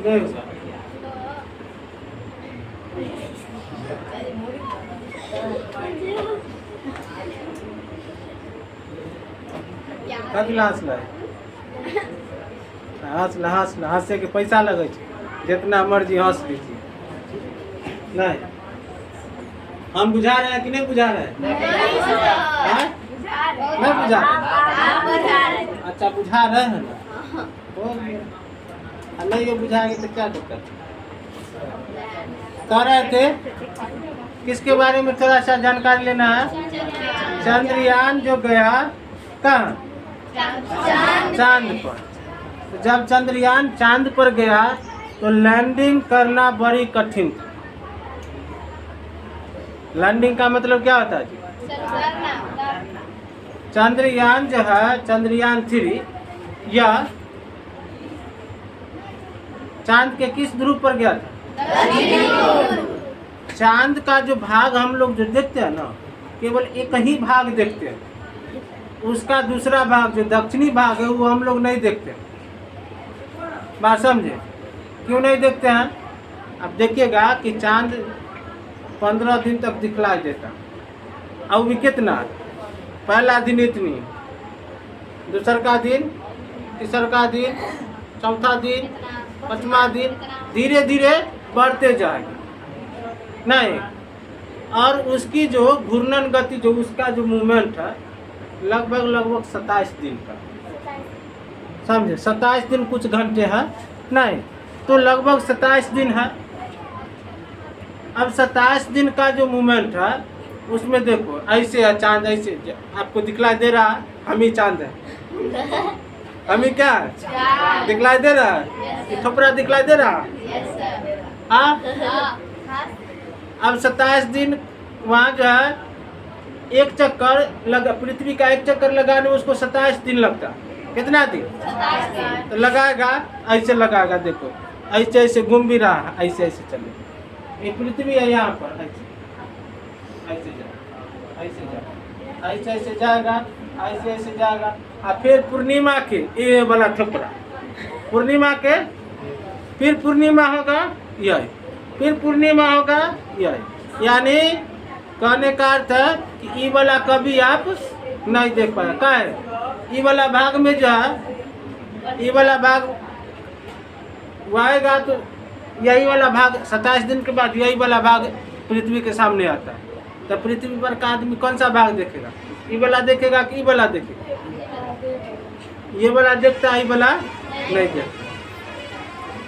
नहीं होगा। कथी हंस रहा है? हंसे के पैसा लगे जितना मर्जी हंस लीजिए। नहीं हम बुझा रहे हैं कि नहीं बुझा रहे हैं? नहीं बुझा रहे। अच्छा बुझा रहे हैं ना, हो गया। नहीं ये बुझाएंगे तो क्या दिक्कत? कह रहे थे किसके बारे में थोड़ा सा जानकारी लेना है? चंद्रयान जो गया कहाँ? चांद पर। तो जब चंद्रयान चांद पर गया तो लैंडिंग करना बड़ी कठिन था। लैंडिंग का मतलब क्या होता है जी? चंद्रयान जो है चंद्रयान 3 यह चांद के किस ध्रुव पर गया था? चांद का जो भाग हम लोग जो देखते हैं ना, केवल एक ही भाग देखते हैं। उसका दूसरा भाग जो दक्षिणी भाग है वो हम लोग नहीं देखते। बात समझे? क्यों नहीं देखते हैं? अब देखिएगा कि चांद 15 दिन तक दिखलाई देता। अब भी कितना? पहला दिन इतनी, दूसरा का दिन, तीसरा का दिन, चौथा दिन, पांचवा दिन, धीरे धीरे बढ़ते जाएगा। नहीं, और उसकी जो घूर्णन गति जो उसका जो मूवमेंट है लगभग 27 दिन का। समझे? 27 दिन कुछ घंटे है नहीं, तो लगभग 27 दिन है। अब 27 दिन का जो मूवमेंट है उसमें देखो ऐसे है चांद, ऐसे आपको दिखलाई दे रहा है हम ही चांद है। हम ही क्या है? दिखलाई दे रहा है? थोपड़ा दिखलाई दे रहा है? हाँ। अब 27 दिन वहाँ जो है एक चक्कर लगा, पृथ्वी का एक चक्कर लगाने में उसको 27 दिन लगता। कितना दिन? तो लगाएगा ऐसे लगाएगा, देखो ऐसे ऐसे घूम भी रहा है, ऐसे ऐसे चले। ये पृथ्वी है यहाँ पर, ऐसे ऐसे जाएगा, ऐसे जाएगा, ऐसे ऐसे जाएगा, ऐसे ऐसे जाएगा। और फिर पूर्णिमा के ये वाला ठोकरा, पूर्णिमा के फिर पूर्णिमा होगा यही, फिर पूर्णिमा होगा यही। यानी कहने का अर्थ है कि ई वाला कभी आप नहीं देख पाए। क्या है? ई वाला भाग में जो है, ई वाला भाग वो आएगा तो यही वाला भाग 27 दिन के बाद यही वाला भाग पृथ्वी के सामने आता है। तो पृथ्वी पर का आदमी कौन सा भाग देखेगा? ई वाला देखेगा कि ई वाला देखेगा? ये वाला देखता है, ई वाला नहीं देखता।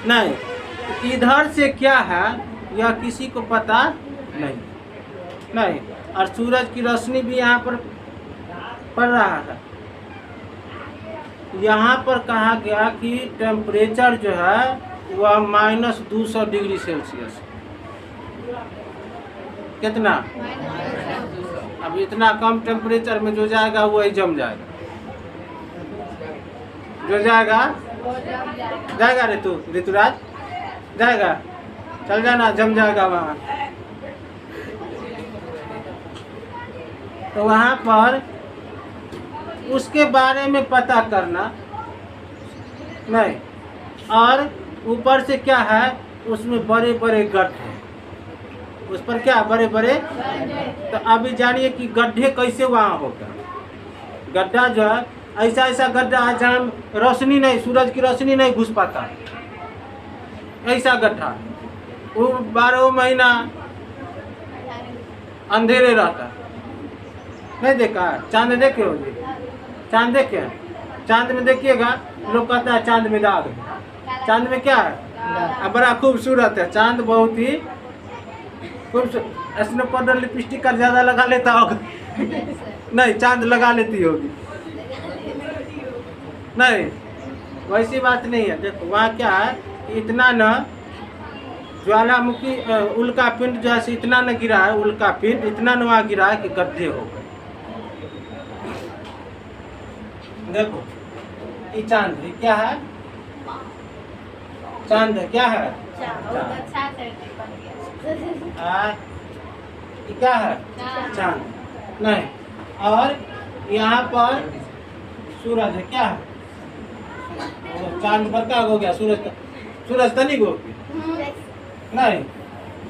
नहीं, इधर से क्या है यह किसी को पता नहीं। और सूरज की रोशनी भी यहाँ पर पड़ रहा है। यहाँ पर कहा गया कि टेम्परेचर जो है वह -200 डिग्री सेल्सियस। कितना? अब इतना कम टेम्परेचर में जो जाएगा वही जम जाएगा। जो जाएगा ऋतुराज जाएगा, चल जाना, जम जाएगा वहाँ। तो वहाँ पर उसके बारे में पता करना नहीं। और ऊपर से क्या है उसमें बड़े बड़े गड्ढे, उस पर क्या बड़े बड़े। तो अभी जानिए कि गड्ढे कैसे वहाँ होगा। गड्ढा जो है ऐसा ऐसा गड्ढा है जहाँ रोशनी नहीं, सूरज की रोशनी नहीं घुस पाता, ऐसा गड्ढा। वो 12 महीना अंधेरे रहता। नहीं देखा? चांद देखे होगी? चांद देखे? चांद में देखिएगा लोग कहता है चांद में दाग। चांद में क्या है? बड़ा खूबसूरत है चांद, बहुत ही खूबसूरत। स्नो पाउडर लिपस्टिक का ज्यादा लगा लेता होगा? नहीं, चांद लगा लेती होगी। नहीं, वैसी बात नहीं है। देखो वहाँ क्या है, इतना न ज्वालामुखी उल्का पिंड जो है इतना न गिरा है, उल्का पिंड इतना न वहाँ गिरा है कि गड्ढे हो गए। देखो ये चांद है, क्या है? चांद है, क्या है? ये क्या है? चांद। नहीं, और यहाँ पर सूरज है क्या है? चांद बड़का हो गया, सूरज तनिक हो गया नहीं,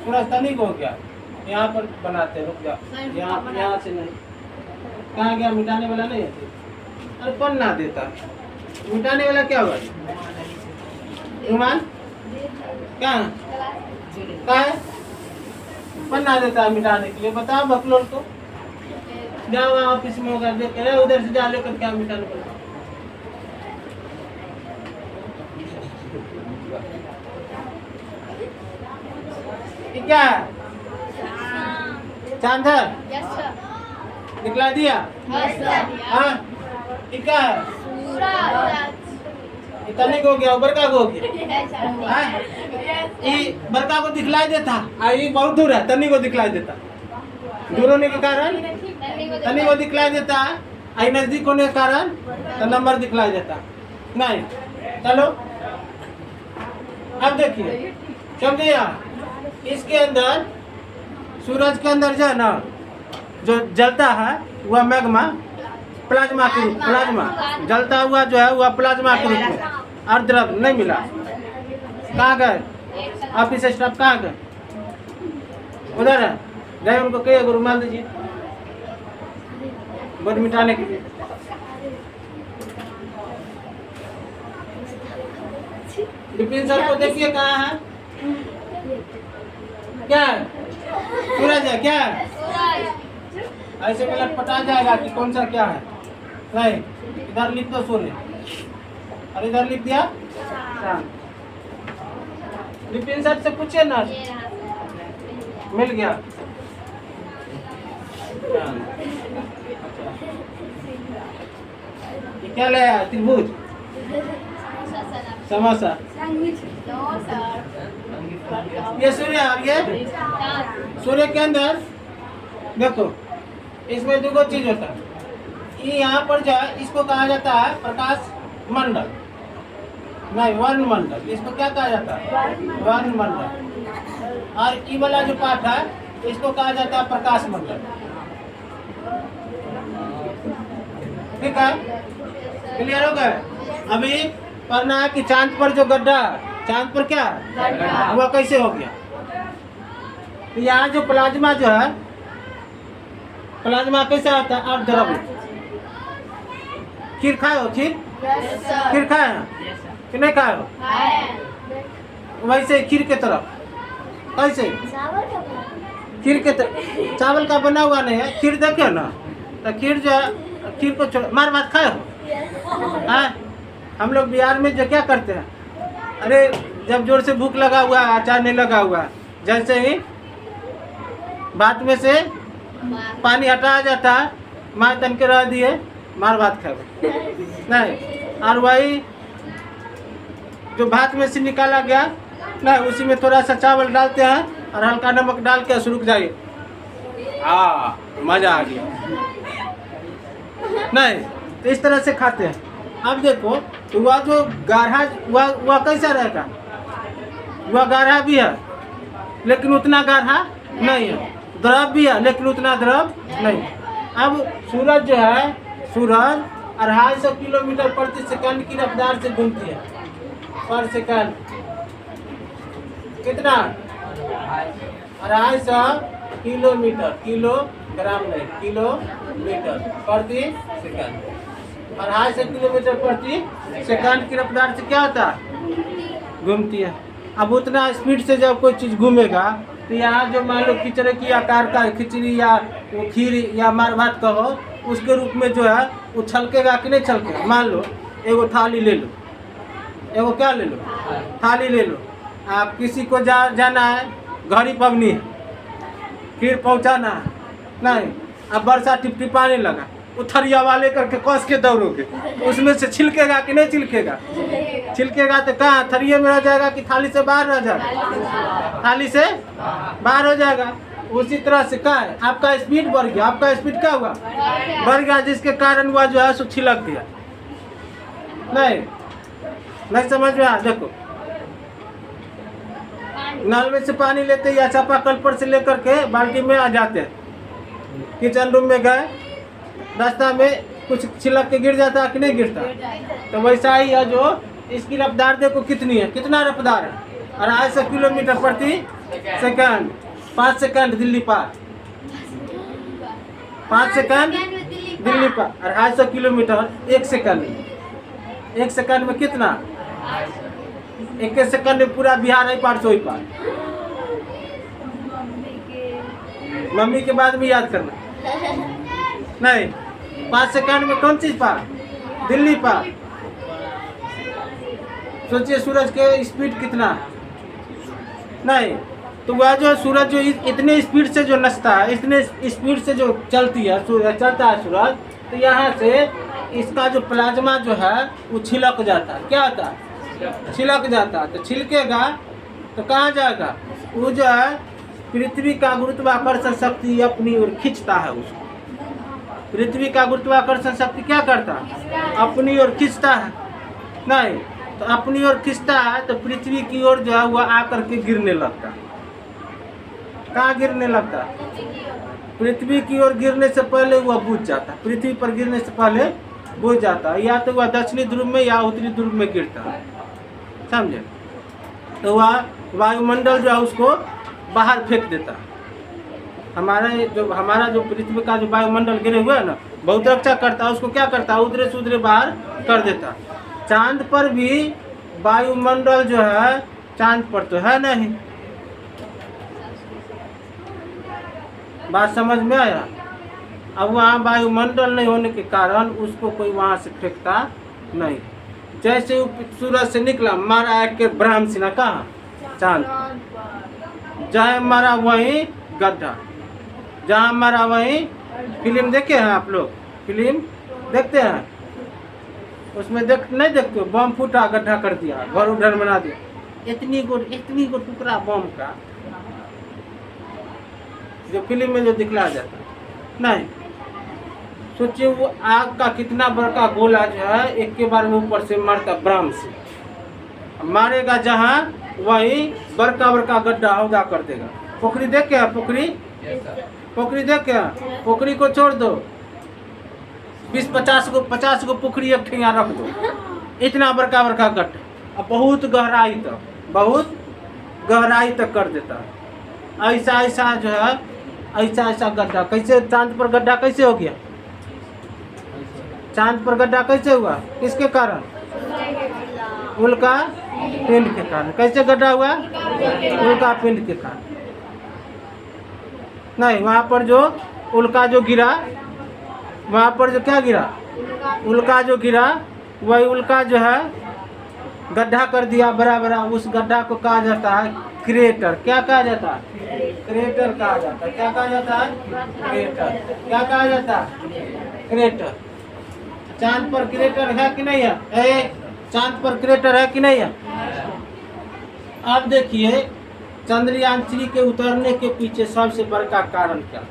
सूरज तनिक हो गया। यहाँ पर बनाते हैं, रुक जाओ, यहाँ से नहीं, कहाँ गया? मिटाने वाला नहीं है। अरे कौन ना देता, मिटाने वाला क्या हुआ? रुमान क्या है? पन्ना देता है मिटाने के लिए, बताओ बकलोल को। जाओ ऑफिस में होगा, देख रहे उधर से जा लेकर क्या मिटाने को। ये क्या है? चांद है? दिखला दिया? हाँ, ये क्या है? इतने को हो गया, बड़का को हो गया। हाँ? ये बड़का को दिखलाई देता, ये बहुत दूर है, तनी को दिखलाई देता। दूर होने के कारण तनी को दिखलाई देता, आई नजदीक होने के कारण तो नंबर दिखलाई देता नहीं। चलो अब देखिए, समझिए, इसके अंदर सूरज के अंदर जो है ना, जो जलता है वह मैग्मा प्लाज्मा के रूप, प्लाज्मा जलता हुआ जो है वह प्लाज्मा के रूप में, और द्रव नहीं मिला। कहाँ गए ऑफिस स्टाफ? कहाँ गए? उधर है, जाए उनको कहिए रुमाल दीजिए बोर्ड मिटाने के लिए। विपिन सर को देखिए कहाँ है, क्या है? सूरज है क्या है? ऐसे में लटपटा जाएगा कि कौन सा क्या है। नहीं, इधर लिख दो सोने, और इधर लिख दिया चांद। विपिन सर से पूछिए ना, मिल गया। ये क्या लाया? त्रिभुज, समोसा, ये सूर्य। और ये सूर्य के अंदर देखो, इसमें दो चीज होता है। ये यहाँ पर जो है इसको कहा जाता है प्रकाश मंडल, नहीं वर्ण मंडल। इसको क्या कहा जाता है? वर्ण मंडल। और ये वाला जो पार्ट है इसको कहा जाता है प्रकाश मंडल। ठीक है, क्लियर हो गया? अभी पढ़ना है कि चांद पर जो गड्ढा, चांद पर क्या वह कैसे हो गया। तो यहाँ जो प्लाज्मा जो है, प्लाज्मा कैसा होता है? और द्रव। खीर खाए हो? खीर खाए कि नहीं खाए हो? वैसे खीर के तरफ कैसे? खीर के तरफ चावल का बना हुआ नहीं है। खीर देखिए ना, तो खीर जो है, खीर को छोड़, मार भात खाए हो? हाँ, हम लोग बिहार में जो क्या करते हैं, अरे जब जोर से भूख लगा हुआ है, अचार नहीं लगा हुआ है, जैसे ही भात में से पानी हटाया जाता है, मार तन के रह दिए, मार भात खाए नहीं। और वही जो भात में से निकाला गया नहीं, उसी में थोड़ा सा चावल डालते हैं और हल्का नमक डाल के रुक जाइए, मजा आ गया नहीं। तो इस तरह से खाते हैं। अब देखो, तो वह जो गाढ़ा वह कैसा रहेगा? वह गाढ़ा भी है लेकिन उतना गाढ़ा नहीं है, द्रव भी है लेकिन उतना द्रव नहीं। अब सूरज जो है, सूरज 250 किलोमीटर प्रति सेकंड की रफ्तार से घूमती है पर सेकंड। कितना? 250 किलोमीटर, किलोग्राम नहीं, किलोमीटर प्रति सेकंड। 250 किलोमीटर प्रति सेकंड की रफ्तार से क्या होता है? घूमती है। अब उतना स्पीड से जब कोई चीज़ घूमेगा तो यहाँ जो मान लो खिचड़ी की आकार का खिचड़ी या खीर या मार भात कहो, उसके रूप में जो है वो छलकेगा कि नहीं छलकेगा? मान लो एगो थाली ले लो, एगो क्या ले लो? थाली ले लो। आप किसी को जाना है, घड़ी पवनी है, खीर पहुँचाना है नहीं, अब बरसा टिपटिपाने लगा, वो थरिया वाले करके कस के दौड़ोगे, उसमें से छिलकेगा कि नहीं छिलकेगा? छिलकेगा तो कहाँ थरिये में रह जाएगा कि थाली से बाहर रह जाएगा? थाली से बाहर हो जाएगा। उसी तरह से क्या है, आपका स्पीड बढ़ गया, आपका स्पीड क्या हुआ? बढ़ गया, जिसके कारण वह जो है सो छिलक गया। नहीं समझ में आ? देखो, नल में से पानी लेते या चापाकल पर से लेकर के बाल्टी में आ जाते हैं, किचन रूम में गए, रास्ता में कुछ छिलक के गिर जाता है कि नहीं गिरता? तो वैसा ही है जो इसकी रफ्तार देखो कितनी है, कितना रफ्तार है, 250 किलोमीटर प्रति सेकंड। 5 सेकंड दिल्ली पार, 5 सेकंड दिल्ली पार, 250 किलोमीटर 1 सेकंड। 1 सेकंड में कितना? 1 सेकंड में पूरा बिहार है पार, सोई पार। मम्मी के बाद में याद करना नहीं। 5 सेकंड में कौन चीज पार? दिल्ली पार। सोचिए सूरज के स्पीड कितना नहीं, तो वह जो सूरज जो इतने स्पीड से जो नचता है, इतने स्पीड से जो चलती है सूरज, चलता है सूरज, तो यहाँ से इसका जो प्लाज्मा जो है वो छिलक जाता है। क्या होता है? छिलक जाता है। तो छिलकेगा तो कहाँ जाएगा? वो जो है पृथ्वी का गुरुत्वाकर्षण शक्ति अपनी ओर खींचता है उसको। पृथ्वी का गुरुत्वाकर्षण शक्ति क्या करता है? अपनी ओर खींचता है। नहीं तो अपनी ओर खींचता है तो पृथ्वी की ओर जो है वह आकर के गिरने लगता है। कहाँ गिरने लगता है? पृथ्वी की ओर गिरने से पहले वह बुझ जाता है। पृथ्वी पर गिरने से पहले बुझ जाता है, या तो वह दक्षिणी ध्रुव में या उत्तरी ध्रुव में गिरता है। समझे? तो वह वायुमंडल जो है उसको बाहर फेंक देता है। हमारा जो पृथ्वी का जो वायुमंडल गिरे हुए है ना, बहुत रक्षा करता है, उसको क्या करता है? उधरे से उधरे बाहर कर देता है। चांद पर भी वायुमंडल जो है, चांद पर तो है नहीं। बात समझ में आया? अब वहाँ वायुमंडल नहीं होने के कारण उसको कोई वहाँ से फेंकता नहीं। जैसे वो सूरज से निकला, मारा एक के ब्रह्म सिन्हा कहाँ? चांद। जहाँ मारा वहीं गड्ढा, जहाँ मारा वहीं। फिल्म देखे हैं आप लोग? फिल्म देखते हैं? उसमें नहीं देखते हो? बम फूटा, गड्ढा कर दिया, घर उधर बना दिया। इतनी गो टुकड़ा बम का जो फिल्म में जो दिखलाया जाता है, नहीं। सोचिए वो आग का कितना बड़का गोला जो है एक के बार में ऊपर से मारता, ब्रह्म से मारेगा, जहाँ वही बड़का बड़का गड्ढा हौदा कर देगा। पोखरी देख के? पोखरी देख के? पोखरी को छोड़ दो, 20-50 गो पोखरी एक ठिया रख दो, इतना बड़का बड़का गड्ढा, अब बहुत गहराई तक कर देता है। ऐसा जो है, ऐसा गड्ढा। कैसे चांद पर गड्ढा कैसे हो गया? चांद पर गड्ढा कैसे हुआ? किसके कारण? उल्का पिंड के कारण। कैसे गड्ढा हुआ? उल्का पिंड के कारण। नहीं, वहाँ पर जो उल्का जो गिरा, वहाँ पर जो क्या गिरा? उल्का जो गिरा, वही उल्का जो है गड्ढा कर दिया बड़ा बड़ा। उस गड्ढा को कहा जाता है क्रेटर। क्या कहा जाता है? क्रेटर कहा जाता है। क्या कहा जाता है? क्रेटर। क्या कहा जाता है? क्रेटर। चांद पर क्रेटर है कि नहीं है? चांद पर क्रेटर है कि नहीं है? अब देखिए चंद्रयान 3 के उतरने के पीछे सबसे बड़का कारण क्या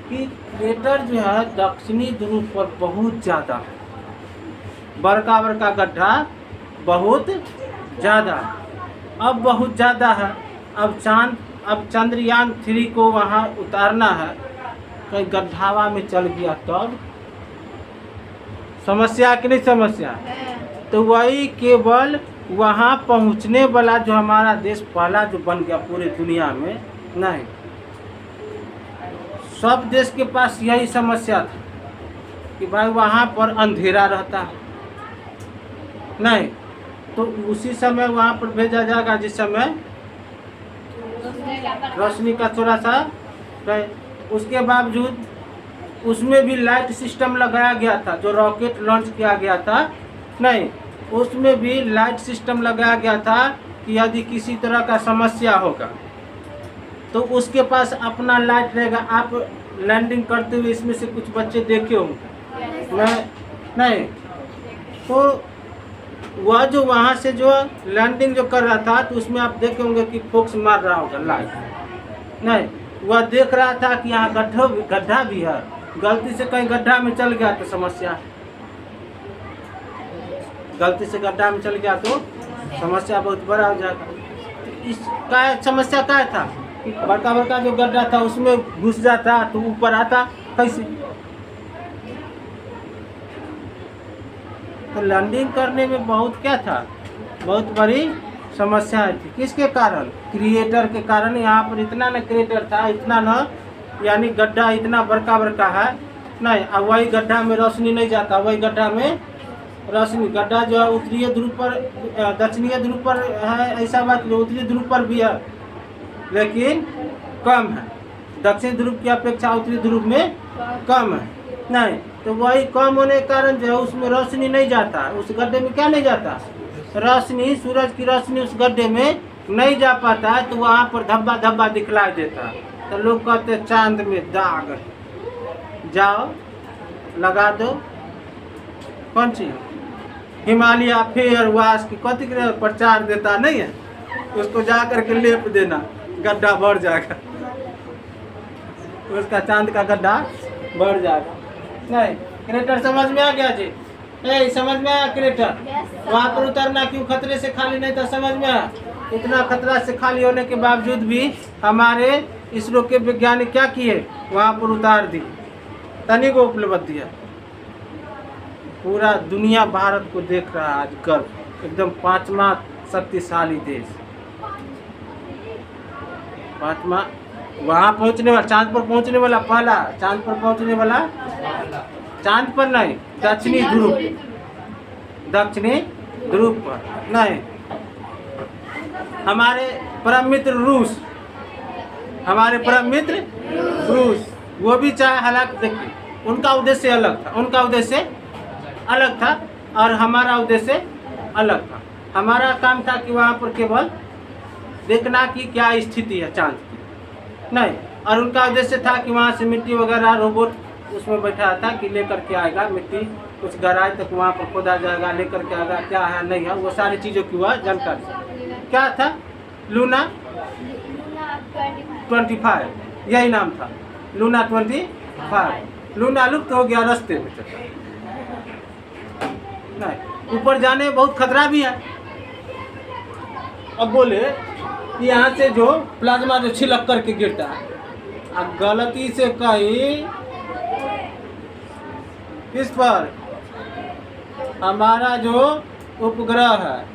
कि क्रेटर जो है दक्षिणी ध्रुव पर बहुत ज़्यादा है, बड़का बड़का गड्ढा बहुत ज़्यादा, अब बहुत ज़्यादा है। अब चंद्रयान 3 को वहाँ उतारना है, कहीं गड्ढावा में चल गया तब समस्या कि नहीं समस्या? तो वही केवल वहाँ पहुँचने वाला जो हमारा देश पहला जो बन गया पूरे दुनिया में, नहीं, सब देश के पास यही समस्या था कि भाई वहाँ पर अंधेरा रहता है, नहीं, तो उसी समय वहाँ पर भेजा जाएगा जिस समय रोशनी का थोड़ा सा रहे। उसके बावजूद उसमें भी लाइट सिस्टम लगाया गया था, जो रॉकेट लॉन्च किया गया था, नहीं, उसमें भी लाइट सिस्टम लगाया गया था कि यदि किसी तरह का समस्या होगा तो उसके पास अपना लाइट रहेगा। आप लैंडिंग करते हुए इसमें से कुछ बच्चे देखे होंगे, मैं नहीं, तो वह जो वहाँ से जो लैंडिंग जो कर रहा था तो उसमें आप देखे होंगे कि फोक्स मार रहा होगा लाइट, नहीं, वह देख रहा था कि यहाँ गड्ढा भी है, गलती से कहीं गड्ढा में चल गया तो समस्या, गलती से गड्ढा में चल गया तो समस्या बहुत बड़ा हो जाएगा। इसका समस्या क्या था कि बड़का बड़का जो गड्ढा था उसमें घुस जाता तो ऊपर आता कैसे? तो लैंडिंग करने में बहुत क्या था, बहुत बड़ी समस्या थी। किसके कारण? क्रिएटर के कारण। यहाँ पर इतना न क्रिएटर था, इतना न, यानी गड्ढा इतना बड़का बड़का है नहीं, अब वही गड्ढा में रोशनी नहीं जाता, वही गड्ढा में रोशनी, गड्ढा जो है उत्तरीय ध्रुव पर, दक्षिणीय ध्रुव पर है, ऐसा बात जो उत्तरी ध्रुव पर भी है लेकिन कम है, दक्षिण ध्रुव की अपेक्षा उत्तरी ध्रुव में कम है नहीं, तो वही कम होने के कारण जो है उसमें रोशनी नहीं जाता, उस गड्ढे में क्या नहीं जाता, रोशनी, सूरज की रोशनी उस गड्ढे में नहीं जा पाता है, तो वहाँ पर धब्बा धब्बा दिखलाई देता है। तो लोग कहते चांद में दाग, जाओ लगा दो कौन चीज, हिमालय फेयर वाश की कथी के प्रचार देता नहीं है, उसको जा करके लेप देना, गड्ढा भर जाएगा, उसका चांद का गड्ढा भर जाएगा। नहीं, क्रेटर समझ में आ गया जी? समझ में आया क्रेटर? वहाँ पर उतरना क्यों खतरे से खाली नहीं था, समझ में आया? इतना खतरा से खाली होने के बावजूद भी हमारे इसरो के वैज्ञानिक क्या किए, वहाँ पर उतार दी, तनी को उपलब्ध दिया। पूरा दुनिया भारत को देख रहा है आज, गर्व, एकदम 5वां शक्तिशाली देश, 5वां वहाँ पहुँचने वाला, चांद पर पहुँचने वाला पहला, चांद पर पहुँचने वाला, चांद पर नहीं, दक्षिणी ध्रुव, दक्षिणी ध्रुव पर नहीं। हमारे परम मित्र रूस, हमारे परम मित्र रूस, वो भी चाहे, हालांकि देखिए उनका उद्देश्य अलग था, उनका उद्देश्य अलग था और हमारा उद्देश्य अलग था। हमारा काम था कि वहाँ पर केवल देखना कि क्या स्थिति है चांद की, नहीं, और उनका उद्देश्य था कि वहाँ से मिट्टी वगैरह रोबोट उसमें बैठा था कि लेकर के आएगा, मिट्टी कुछ गहराई तक वहाँ पर खोदा जाएगा, लेकर के आएगा, क्या है नहीं है, वो सारी चीज़ों की वह जानकारी। क्या था? लूना 25, यही नाम था, लूना 25। लूना लुप्त हो गया रास्ते में, नहीं, ऊपर जाने में बहुत खतरा भी है। अब बोले कि यहाँ से जो प्लाज्मा जो छिलक करके गिरता है, अब गलती से कहीं किस पर, हमारा जो उपग्रह है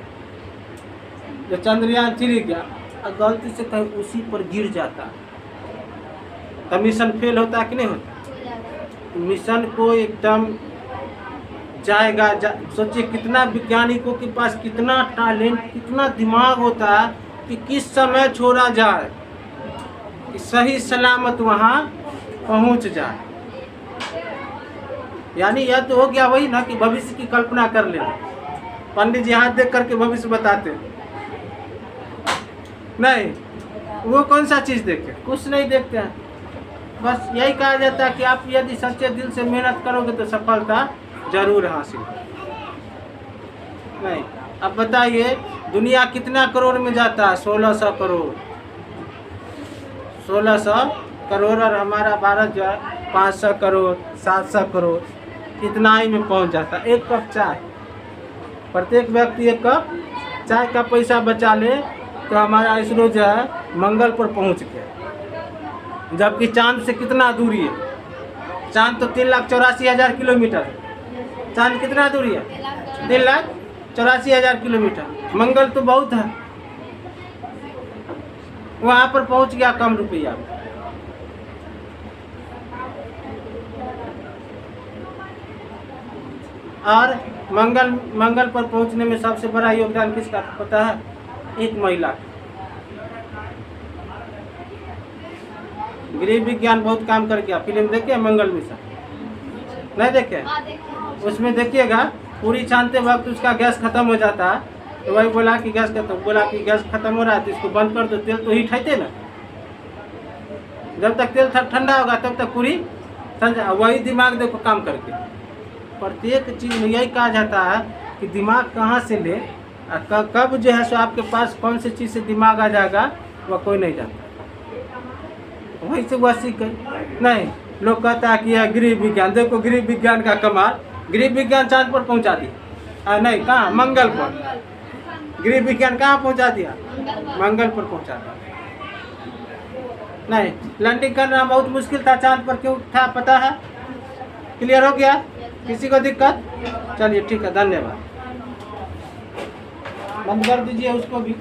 जो चंद्रयान 3 गया, अब गलती से कहीं उसी पर गिर जाता तो मिशन फेल होता कि नहीं होता? मिशन को एकदम जाएगा सोचिए कितना वैज्ञानिकों के पास कितना टैलेंट, कितना दिमाग होता है कि किस समय छोड़ा जाए कि सही सलामत वहाँ पहुँच जाए। यानी यह तो हो गया वही ना कि भविष्य की कल्पना कर लेना, पंडित जी हाथ देख करके भविष्य बताते नहीं, वो कौन सा चीज़ देखे, कुछ नहीं देखते हैं। बस यही कहा जाता है कि आप यदि सच्चे दिल से मेहनत करोगे तो सफलता जरूर हासिल नहीं। अब बताइए दुनिया कितना करोड़ में जाता है? 1600 करोड़, 1600 करोड़, और हमारा भारत जो है 500 करोड़, 700 करोड़, इतना ही में पहुंच जाता है। एक कप चाय, प्रत्येक व्यक्ति एक कप चाय का पैसा बचा ले तो हमारा इसरो जो है मंगल पर पहुंच गया। जबकि चांद से कितना दूरी है? चांद तो 3,84,000 किलोमीटर है। चांद कितना दूरी है? 3,84,000 किलोमीटर। मंगल तो बहुत है, वहाँ पर पहुंच गया कम रुपया। और मंगल पर पहुंचने में सबसे बड़ा योगदान किसका पता है? एक महिला। गृह विज्ञान बहुत काम कर गया। फिल्म देखिए मंगल मिशन, नहीं देखे? उसमें देखिएगा पूरी छानते वक्त उसका गैस खत्म हो जाता है, तो वही बोला कि गैस खत्म हो रहा है तो इसको बंद कर दो, तेल तो हीट है ना, जब तक तेल ठंडा होगा तब तक पूरी समझा। वही दिमाग देखो काम करके, प्रत्येक चीज़ में यही कहा जाता है कि दिमाग कहाँ से ले और कब जो है सो आपके पास कौन सी चीज़ से दिमाग आ जाएगा वह कोई नहीं जानता। वही से वह सीख गई। नहीं, लोग कहता है कि यह गृह विज्ञान, देखो गृह विज्ञान का कमाल, गृह विज्ञान चांद पर पहुंचा दिया। नहीं, कहाँ? मंगल पर। गृह विज्ञान कहाँ पहुंचा दिया? मंगल पर पहुंचा दिया। नहीं, लैंडिंग करना बहुत मुश्किल था चांद पर। क्यों था पता है? क्लियर हो गया? किसी को दिक्कत? चलिए ठीक है, धन्यवाद। बंद कर दीजिए उसको भी।